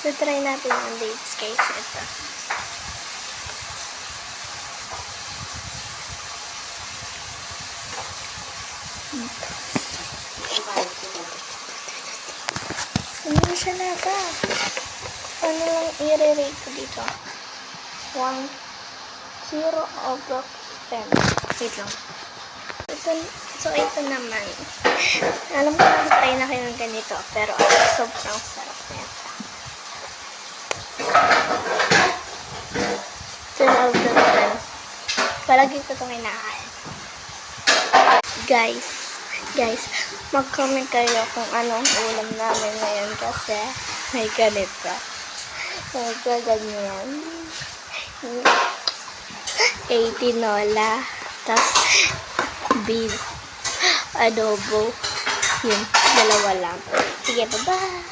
So, try natin yung dates guys. Ito. Ano siya naga? Ano lang i-rate ko dito? 0 over 10. Wait lang. Ito naman. Alam ko na try na kayo ng ganito. Pero sobrang sarap na ito. 10 out of 10. Palagi ko itong kinakain. Guys, mag-comment kayo kung anong ulam namin ngayon kasi may ganito. Ganyan. Tinola. Tapos, beef. Adobo. Yun. Dalawa lang. Sige, bye-bye.